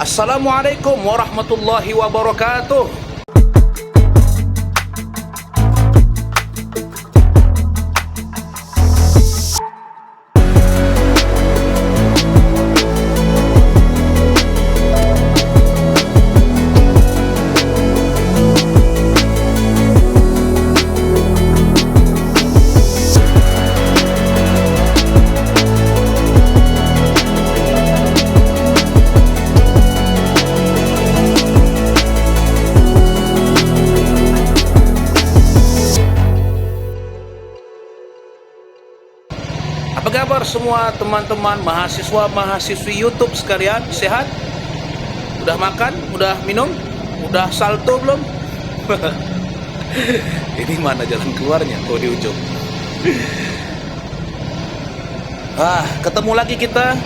Assalamualaikum warahmatullahi wabarakatuh. Apa kabar semua teman-teman mahasiswa-mahasiswi YouTube sekalian? Sehat? Udah makan? Udah minum? Udah salto belum? Ini mana jalan keluarnya? Oh, di ujung. Ketemu lagi kita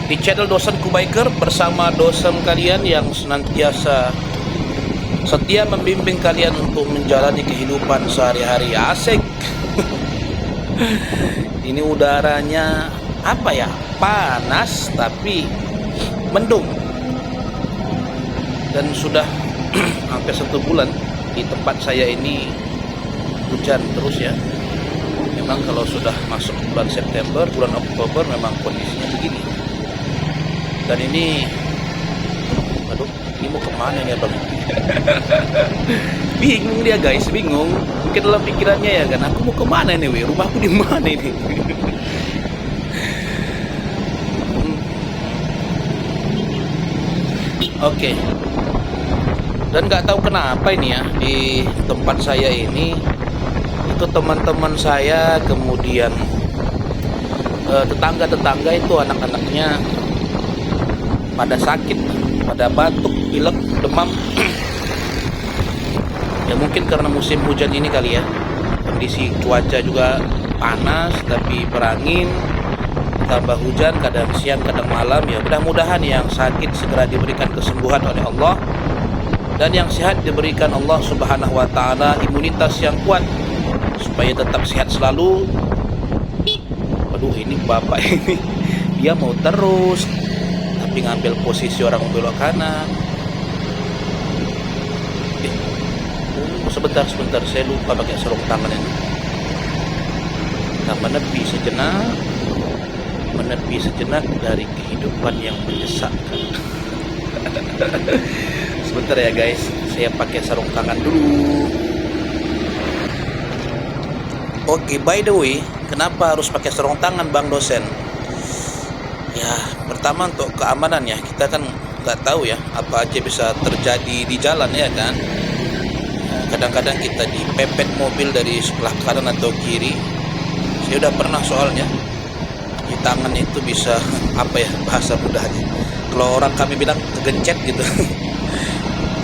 di channel Dosen Kubiker bersama dosen kalian yang senantiasa setia membimbing kalian untuk menjalani kehidupan sehari-hari. Asik. Ini udaranya apa ya? Panas tapi mendung. Dan sudah hampir 1 bulan di tempat saya ini hujan terus ya. Memang kalau sudah masuk bulan September, bulan Oktober memang kondisinya begini. Dan ini, aduh, ini mau kemana nih abang? Bingung dia guys, bingung. Mungkin dalam pikirannya ya kan, aku mau kemana nih, rumahku di mana ini? Oke. Dan nggak tahu kenapa ini ya, di tempat saya ini itu teman-teman saya, kemudian tetangga-tetangga itu anak-anaknya pada sakit, pada batuk, pilek, demam. Ya mungkin karena musim hujan ini kali ya. Kondisi cuaca juga panas tapi berangin, tambah hujan kadang siang kadang malam. Ya mudah-mudahan yang sakit segera diberikan kesembuhan oleh Allah, dan yang sehat diberikan Allah Subhanahu wa taala imunitas yang kuat supaya tetap sehat selalu. Aduh, ini bapak ini dia mau terus tapi ngambil posisi orang belok kanan. Sebentar, saya lupa pakai sarung tangan ini. Kita menepi sejenak dari kehidupan yang menyesakkan. Sebentar ya guys, saya pakai sarung tangan dulu. Oke, by the way, kenapa harus pakai sarung tangan bang dosen? Ya, pertama untuk keamanan ya. Kita kan nggak tahu ya apa aja bisa terjadi di jalan ya kan. Kadang-kadang kita dipepet mobil dari sebelah kanan atau kiri. Saya udah pernah soalnya. Di tangan itu bisa apa ya bahasa mudahnya, kalau orang kami bilang kegencet gitu.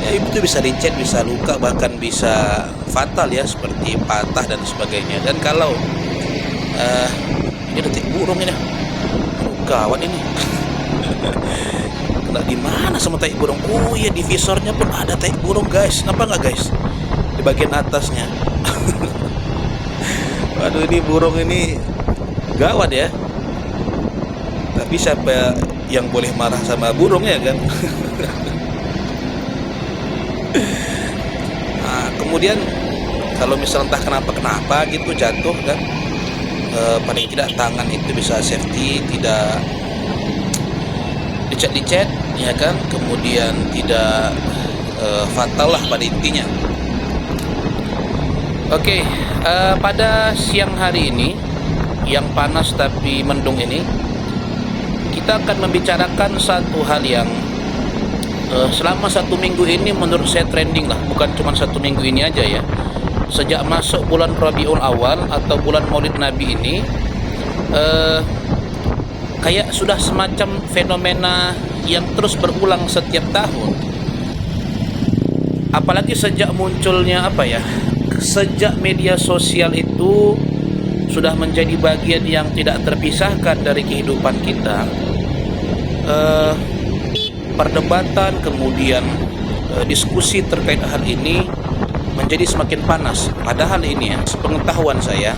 Ya itu bisa dicet, bisa luka, bahkan bisa fatal ya, seperti patah dan sebagainya. Dan kalau ini detik burung ini, gawat ini. Kena di mana sama tai burung? Oh iya, di visornya pun ada tai burung guys. Nampak nggak guys? Di bagian atasnya. Waduh, ini burung ini gawat ya. Tapi siapa yang boleh marah sama burung ya kan? Nah, kemudian kalau misal entah kenapa gitu jatuh kan, paling tidak tangan itu bisa safety, tidak dicet ya kan, kemudian tidak fatal lah pada intinya. Oke, pada siang hari ini yang panas tapi mendung ini, kita akan membicarakan satu hal yang selama 1 minggu ini menurut saya trending lah. Bukan cuma 1 minggu ini aja ya. Sejak masuk bulan Rabiul Awal atau bulan Maulid Nabi ini, kayak sudah semacam fenomena yang terus berulang setiap tahun. Apalagi sejak munculnya sejak media sosial itu sudah menjadi bagian yang tidak terpisahkan dari kehidupan kita. Perdebatan kemudian diskusi terkait hal ini menjadi semakin panas. Padahal ini ya, sepengetahuan saya,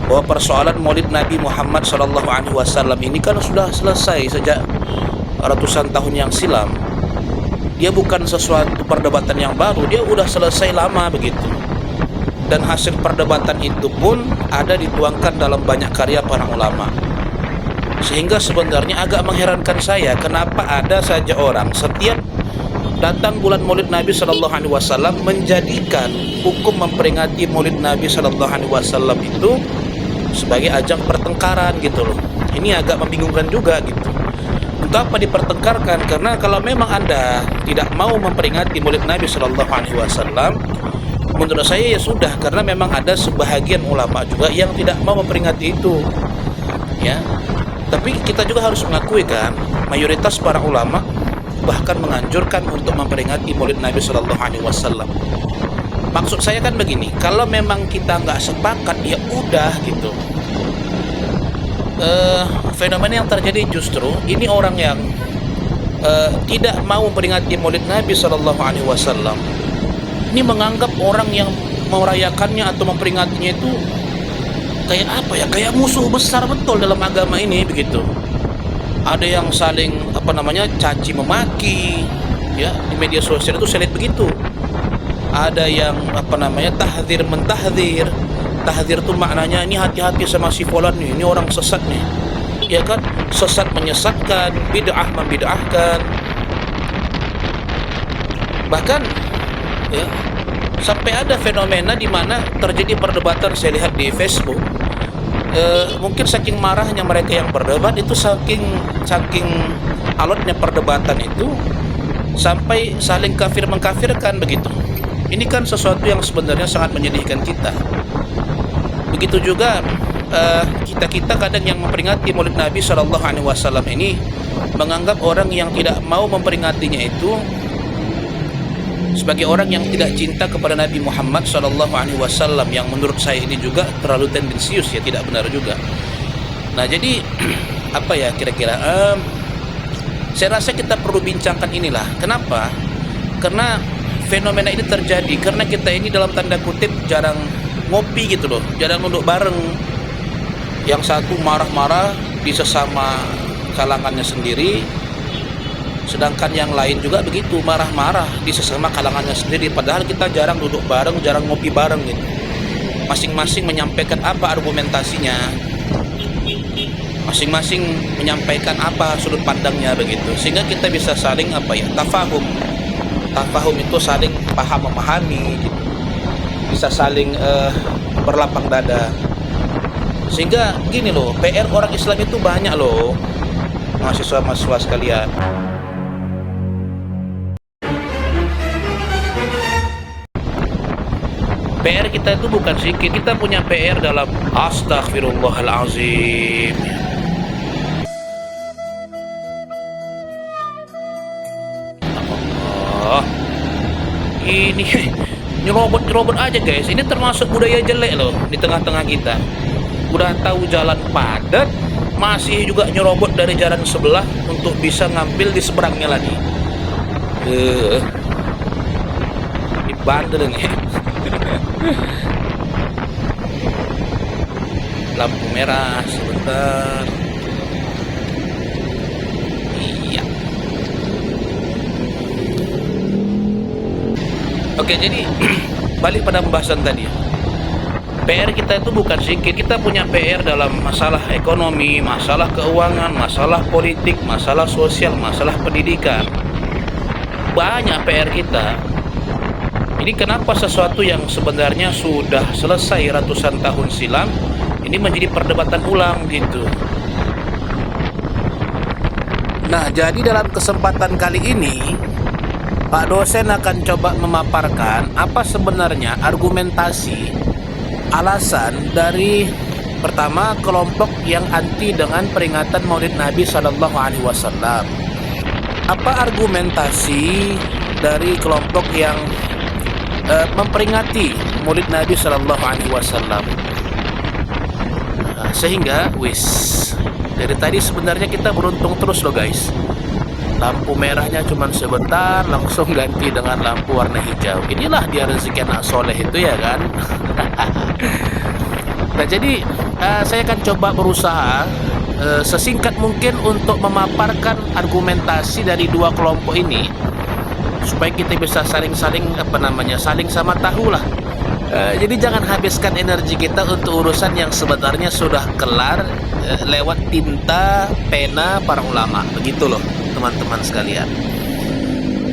bahwa persoalan Maulid Nabi Muhammad SAW ini kan sudah selesai sejak ratusan tahun yang silam. dia bukan sesuatu perdebatan yang baru, dia udah selesai lama begitu. Dan hasil perdebatan itu pun ada dituangkan dalam banyak karya para ulama. Sehingga sebenarnya agak mengherankan saya kenapa ada saja orang setiap datang bulan Maulid Nabi Shallallahu Alaihi Wasallam menjadikan hukum memperingati Maulid Nabi Shallallahu Alaihi Wasallam itu sebagai ajang pertengkaran gitu loh. Ini agak membingungkan juga gitu. Untuk apa dipertengkarkan? Karena kalau memang Anda tidak mau memperingati Maulid Nabi Shallallahu Alaihi Wasallam, menurut saya ya sudah, karena memang ada sebahagian ulama juga yang tidak mau memperingati itu, ya. Tapi kita juga harus mengakui kan, mayoritas para ulama bahkan menganjurkan untuk memperingati Maulid Nabi Shallallahu Alaihi Wasallam. Maksud saya kan begini, kalau memang kita nggak sepakat ya udah gitu. Fenomena yang terjadi justru ini orang yang tidak mau memperingati Maulid Nabi Shallallahu Alaihi Wasallam. Ini menganggap orang yang merayakannya atau memperingatinya itu kayak apa ya, kayak musuh besar betul dalam agama ini begitu. Ada yang saling caci memaki ya di media sosial itu, saya lihat begitu. Ada yang tahdzir mentahdzir. Tahdzir itu maknanya ini hati-hati sama si fulan nih, ini orang sesat nih, ya kan, sesat menyesatkan, bid'ah membid'ahkan. Bahkan ya sampai ada fenomena di mana terjadi perdebatan, saya lihat di Facebook. Mungkin saking marahnya mereka yang berdebat itu, saking alotnya perdebatan itu sampai saling kafir mengkafirkan begitu. Ini kan sesuatu yang sebenarnya sangat menyedihkan kita. Begitu juga kita kadang yang memperingati Maulid Nabi Shallallahu Alaihi Wasallam ini menganggap orang yang tidak mau memperingatinya itu sebagai orang yang tidak cinta kepada Nabi Muhammad Shallallahu Alaihi Wasallam, yang menurut saya ini juga terlalu tendensius, ya, tidak benar juga. Nah jadi apa ya kira-kira? Saya rasa kita perlu bincangkan inilah. Kenapa? Karena fenomena ini terjadi karena kita ini dalam tanda kutip jarang ngopi gitu loh, jarang duduk bareng. Yang satu marah-marah di sesama kalangannya sendiri, sedangkan yang lain juga begitu, marah-marah di sesama kalangannya sendiri. Padahal kita jarang duduk bareng, jarang ngopi bareng gitu. Masing-masing menyampaikan apa argumentasinya, masing-masing menyampaikan apa sudut pandangnya begitu, sehingga kita bisa saling tafahum. Tafahum itu saling paham memahami gitu. Bisa saling berlapang dada. Sehingga gini loh, PR orang Islam itu banyak loh, mahasiswa-mahasiswa sekalian. PR kita itu bukan sedikit, kita punya PR dalam astagfirullahalazim. Allah, ini nyerobot aja guys. Ini termasuk budaya jelek loh di tengah-tengah kita. Udah tahu jalan padat, masih juga nyerobot dari jalan sebelah untuk bisa ngambil di seberangnya lagi. Di bandel nih. Lampu merah sebentar. Iya. Oke, jadi balik pada pembahasan tadi. PR kita itu bukan sedikit. Kita punya PR dalam masalah ekonomi, masalah keuangan, masalah politik, masalah sosial, masalah pendidikan. Banyak PR kita. Ini kenapa sesuatu yang sebenarnya sudah selesai ratusan tahun silam ini menjadi perdebatan ulang gitu. Nah, jadi dalam kesempatan kali ini Pak dosen akan coba memaparkan apa sebenarnya argumentasi alasan dari pertama kelompok yang anti dengan peringatan Maulid Nabi Shallallahu Alaihi Wasallam. Apa argumentasi dari kelompok yang memperingati Maulid Nabi Shallallahu Alaihi Wasallam? Sehingga dari tadi sebenarnya kita beruntung terus loh guys. Lampu merahnya cuma sebentar, langsung ganti dengan lampu warna hijau. Inilah dia rezeki anak soleh itu, ya kan? Nah jadi saya akan coba berusaha sesingkat mungkin untuk memaparkan argumentasi dari dua kelompok ini supaya kita bisa saling saling sama tahu lah. Jadi jangan habiskan energi kita untuk urusan yang sebenarnya sudah kelar lewat tinta pena para ulama, begitu loh teman-teman sekalian.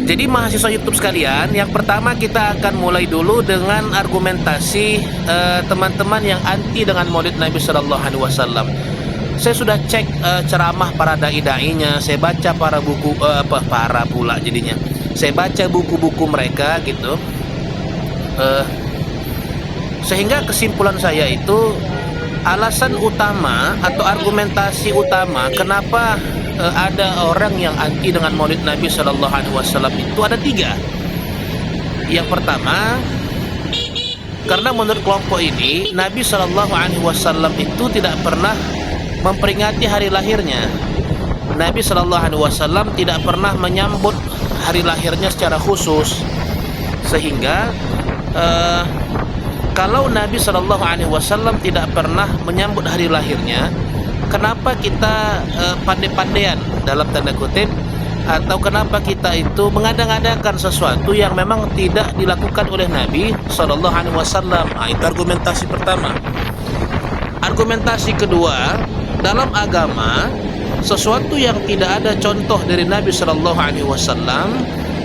Jadi mahasiswa YouTube sekalian, yang pertama kita akan mulai dulu dengan argumentasi teman-teman yang anti dengan Maulid Nabi Shallallahu Alaihi Wasallam. Saya sudah cek ceramah para dai-dainya, saya baca saya baca buku-buku mereka gitu. Sehingga kesimpulan saya itu, alasan utama atau argumentasi utama kenapa ada orang yang anti dengan Maulid Nabi Shallallahu Alaihi Wasallam itu ada 3. Yang pertama, karena menurut kelompok ini Nabi Shallallahu Alaihi Wasallam itu tidak pernah memperingati hari lahirnya. Nabi Shallallahu Alaihi Wasallam tidak pernah menyambut hari lahirnya secara khusus, sehingga kalau Nabi Shallallahu Alaihi Wasallam tidak pernah menyambut hari lahirnya, kenapa kita pandai-pandaian dalam tanda kutip, atau kenapa kita itu mengada-ngadakan sesuatu yang memang tidak dilakukan oleh Nabi Shallallahu Alaihi Wasallam? Itu argumentasi pertama. Argumentasi kedua, dalam agama sesuatu yang tidak ada contoh dari Nabi Shallallahu Alaihi Wasallam,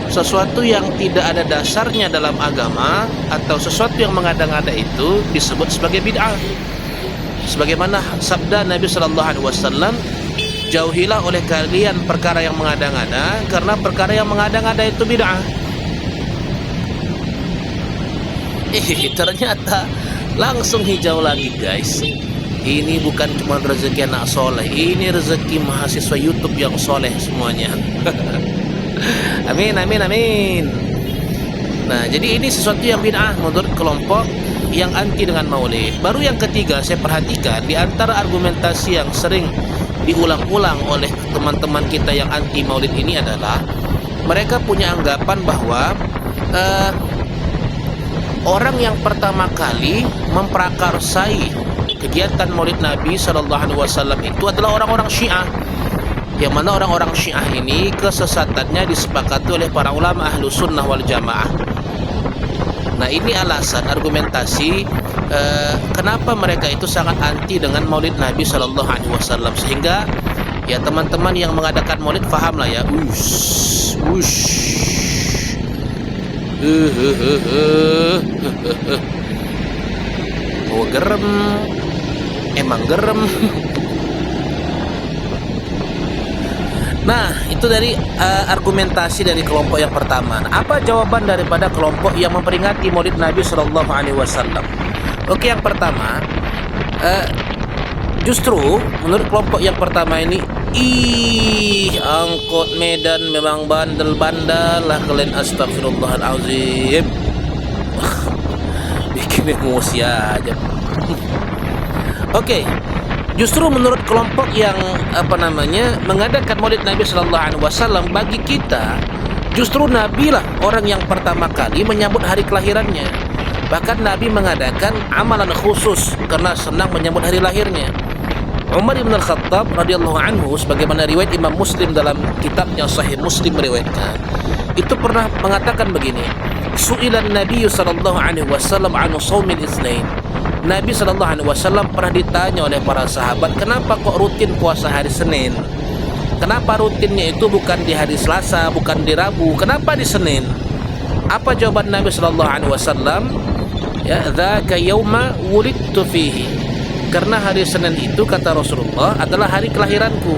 sesuatu yang tidak ada dasarnya dalam agama, atau sesuatu yang mengada-ngada itu disebut sebagai bid'ah. Sebagaimana sabda Nabi Shallallahu Alaihi Wasallam, jauhilah oleh kalian perkara yang mengada-ngada, karena perkara yang mengada-ngada itu bid'ah. Ternyata langsung hijau lagi guys. Ini bukan cuma rezeki anak soleh, ini rezeki mahasiswa YouTube yang soleh semuanya. Amin, amin, amin. Nah, jadi ini sesuatu yang bid'ah menurut kelompok yang anti dengan maulid. Baru yang ketiga, saya perhatikan di antara argumentasi yang sering diulang-ulang oleh teman-teman kita yang anti maulid ini adalah mereka punya anggapan bahwa orang yang pertama kali memprakarsai kegiatan maulid Nabi Shallallahu Alaihi Wasallam itu adalah orang-orang Syiah. Yang mana orang-orang Syiah ini kesesatannya disepakati oleh para ulama ahlu sunnah wal jamaah. Nah, ini alasan argumentasi kenapa mereka itu sangat anti dengan maulid Nabi Shallallahu Alaihi Wasallam, sehingga ya teman-teman yang mengadakan maulid paham lah ya. Oh, gerem, emang gerem. Nah, itu dari argumentasi dari kelompok yang pertama. Nah, apa jawaban daripada kelompok yang memperingati Maulid Nabi Shallallahu Alaihi Wasallam? Oke, yang pertama, justru menurut kelompok yang pertama ini, angkot Medan memang bandel-bandel lah kalian, astagfirullahalazim. Bikin emosi aja. Oke. Justru menurut kelompok yang mengadakan Maulid Nabi Shallallahu Alaihi Wasallam, bagi kita justru Nabi lah orang yang pertama kali menyambut hari kelahirannya. Bahkan Nabi mengadakan amalan khusus karena senang menyambut hari lahirnya. Umar bin Al-Khattab radhiyallahu anhu, sebagaimana riwayat Imam Muslim dalam kitabnya Sahih Muslim meriwayatkan, itu pernah mengatakan begini, Su'ilan Nabi Shallallahu Alaihi Wasallam anu shaumil itsnain. Nabi Shallallahu Alaihi Wasallam pernah ditanya oleh para sahabat, kenapa kok rutin puasa hari Senin? Kenapa rutinnya itu bukan di hari Selasa, bukan di Rabu? Kenapa di Senin? Apa jawaban Nabi Shallallahu Alaihi Wasallam? Ya, dzaka yauma wulidtu fihi. Karena hari Senin itu, kata Rasulullah, adalah hari kelahiranku.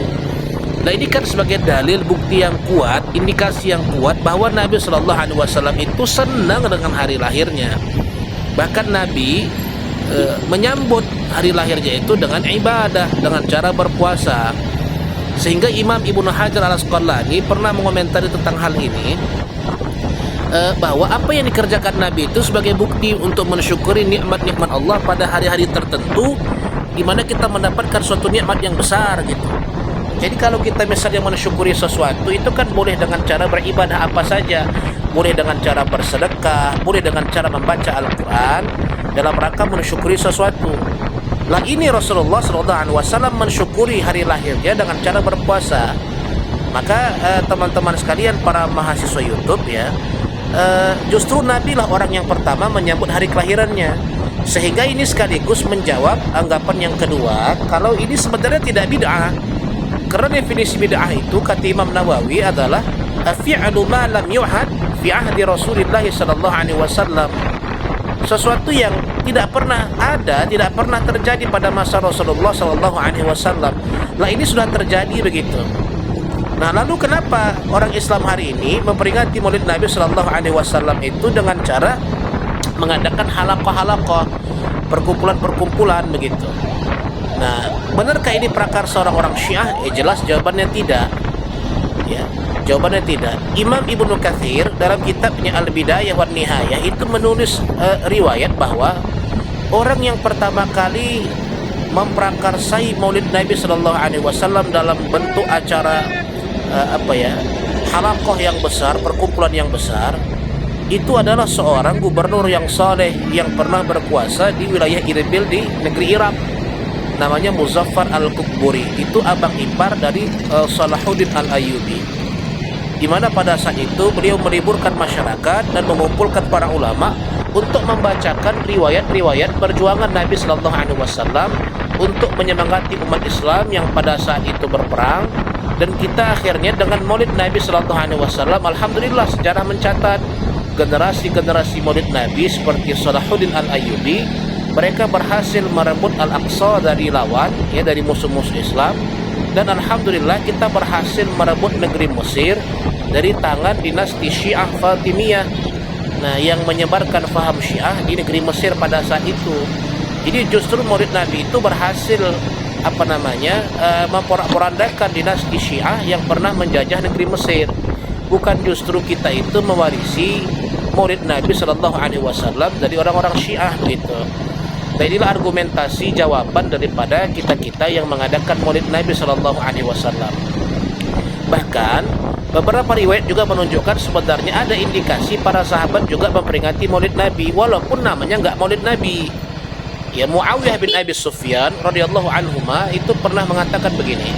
Nah, ini kan sebagai dalil, bukti yang kuat, indikasi yang kuat bahwa Nabi Shallallahu Alaihi Wasallam itu senang dengan hari lahirnya. Bahkan Nabi menyambut hari lahirnya itu dengan ibadah, dengan cara berpuasa. Sehingga Imam Ibnu Hajar Al-Asqalani pernah mengomentari tentang hal ini, bahwa apa yang dikerjakan Nabi itu sebagai bukti untuk mensyukuri nikmat-nikmat Allah pada hari-hari tertentu di mana kita mendapatkan suatu nikmat yang besar gitu. Jadi kalau kita misalnya mensyukuri sesuatu itu kan boleh dengan cara beribadah apa saja, boleh dengan cara bersedekah, boleh dengan cara membaca Al-Quran dalam rangka mensyukuri sesuatu. Lah, ini Rasulullah SAW mensyukuri hari lahirnya dengan cara berpuasa. Maka teman-teman sekalian para mahasiswa YouTube ya, justru Nabi lah orang yang pertama menyambut hari kelahirannya, sehingga ini sekaligus menjawab anggapan yang kedua kalau ini sebenarnya tidak bid'ah. Karena definisi bid'ah itu kata Imam Nawawi adalah fi'lu ma lam yu'had fi ahdi Rasulillah sallallahu alaihi wasallam, sesuatu yang tidak pernah ada, tidak pernah terjadi pada masa Rasulullah sallallahu alaihi wasallam. Lah ini sudah terjadi begitu. Nah, lalu kenapa orang Islam hari ini memperingati Maulid Nabi sallallahu alaihi wasallam itu dengan cara mengadakan halaqah-halaqah, perkumpulan-perkumpulan begitu? Nah, benarkah ini prakarsa orang-orang Syiah? Jelas jawabannya tidak. Ya, jawabannya tidak. Imam Ibnu Katsir dalam kitabnya Al-Bidayah wan Nihayah itu menulis riwayat bahwa orang yang pertama kali memprakarsai Maulid Nabi sallallahu alaihi wasallam dalam bentuk acara halaqah yang besar, perkumpulan yang besar, itu adalah seorang gubernur yang saleh yang pernah berkuasa di wilayah Irbil di negeri Irak, namanya Muzaffar Al-Qutburi. Itu abang ipar dari Salahuddin Al-Ayyubi, di mana pada saat itu beliau meliburkan masyarakat dan mengumpulkan para ulama untuk membacakan riwayat-riwayat perjuangan Nabi Sallallahu Alaihi Wasallam untuk menyemangati umat Islam yang pada saat itu berperang. Dan kita akhirnya dengan Maulid Nabi Sallallahu Alaihi Wasallam, alhamdulillah sejarah mencatat generasi-generasi Maulid Nabi seperti Salahuddin Al-Ayyubi, mereka berhasil merebut Al-Aqsa dari lawan, ya, dari musuh-musuh Islam. Dan alhamdulillah kita berhasil merebut negeri Mesir dari tangan dinasti Syiah Fatimiyah, nah, yang menyebarkan faham Syiah di negeri Mesir pada saat itu. Jadi justru Maulid Nabi itu berhasil memporak-porandakan dinasti Syiah yang pernah menjajah negeri Mesir. Bukan justru kita itu mewarisi Maulid Nabi Sallallahu Alaihi Wasallam dari orang-orang Syiah begitu. Nah, inilah argumentasi jawaban daripada kita-kita yang mengadakan Maulid Nabi Sallallahu Alaihi Wasallam. Bahkan beberapa riwayat juga menunjukkan sebenarnya ada indikasi para sahabat juga memperingati Maulid Nabi walaupun namanya nggak Maulid Nabi. Ya, Muawiyah bin Abi Sufyan radhiyallahu anhuma itu pernah mengatakan begini,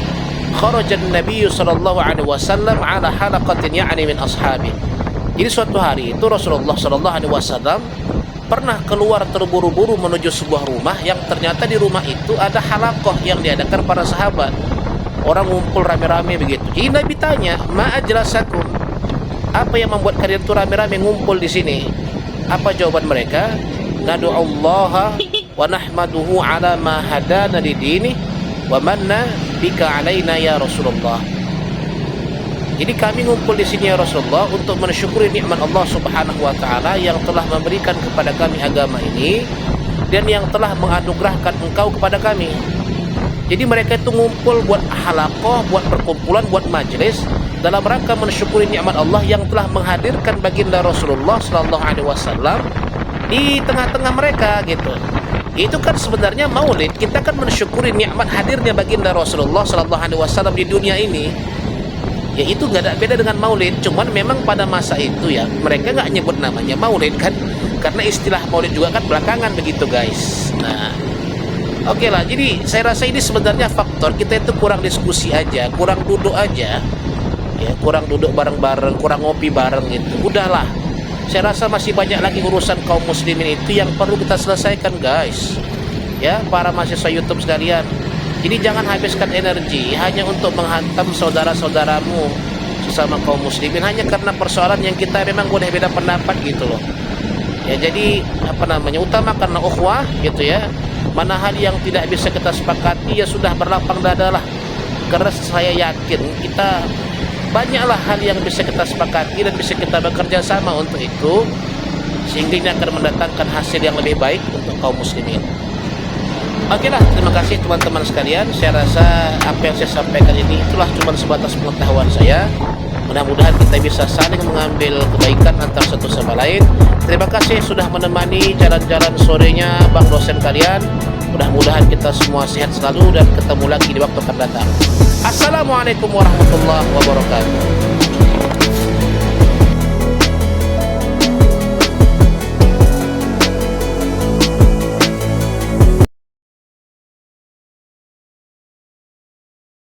kharajan Nabi sallallahu alaihi wasallam ala halaqatin ya'ni min ashabi. Jadi suatu hari itu Rasulullah sallallahu alaihi wasallam pernah keluar terburu-buru menuju sebuah rumah yang ternyata di rumah itu ada halaqah yang diadakan para sahabat. Orang ngumpul rame-rame begitu. Jadi Nabi tanya, "Ma ajlasakum?" Apa yang membuat kalian itu rame-rame ngumpul di sini? Apa jawaban mereka? Nadu Allah wa nahmaduhu ala ma hadana lidini wa manna bika alaina ya Rasulullah. Jadi kami ngumpul di sini ya Rasulullah untuk mensyukuri nikmat Allah Subhanahu wa taala yang telah memberikan kepada kami agama ini dan yang telah menganugerahkan engkau kepada kami. Jadi mereka itu ngumpul buat halaqah, buat perkumpulan, buat majelis dalam rangka mensyukuri nikmat Allah yang telah menghadirkan baginda Rasulullah sallallahu alaihi wasallam di tengah-tengah mereka gitu. Itu kan sebenarnya maulid, kita kan mensyukuri nikmat hadirnya baginda Rasulullah sallallahu alaihi wasallam di dunia ini. Ya itu nggak ada beda dengan maulid, cuman memang pada masa itu ya mereka nggak nyebut namanya maulid kan, karena istilah maulid juga kan belakangan begitu guys. Nah, oke lah, jadi saya rasa ini sebenarnya faktor kita itu kurang diskusi aja, kurang duduk aja, ya kurang duduk bareng-bareng, kurang ngopi bareng gitu. Udahlah. Saya rasa masih banyak lagi urusan kaum muslimin itu yang perlu kita selesaikan guys. Ya, para mahasiswa YouTube sekalian. Jadi jangan habiskan energi hanya untuk menghantam saudara-saudaramu sesama kaum muslimin hanya karena persoalan yang kita memang boleh beda pendapat gitu loh. Ya, jadi utamakanlah ukhuwah gitu ya. Mana hal yang tidak bisa kita sepakati ya sudah berlapang dada lah. Karena saya yakin kita banyaklah hal yang bisa kita sepakati dan bisa kita bekerja sama untuk itu, sehingga ini akan mendatangkan hasil yang lebih baik untuk kaum muslimin. Oke lah, terima kasih teman-teman sekalian. Saya rasa apa yang saya sampaikan ini itulah cuma sebatas pengetahuan saya. Mudah-mudahan kita bisa saling mengambil kebaikan antara satu sama lain. Terima kasih sudah menemani jalan-jalan sorenya Bang dosen kalian. Mudah-mudahan kita semua sehat selalu dan ketemu lagi di waktu akan datang. Assalamualaikum warahmatullahi wabarakatuh.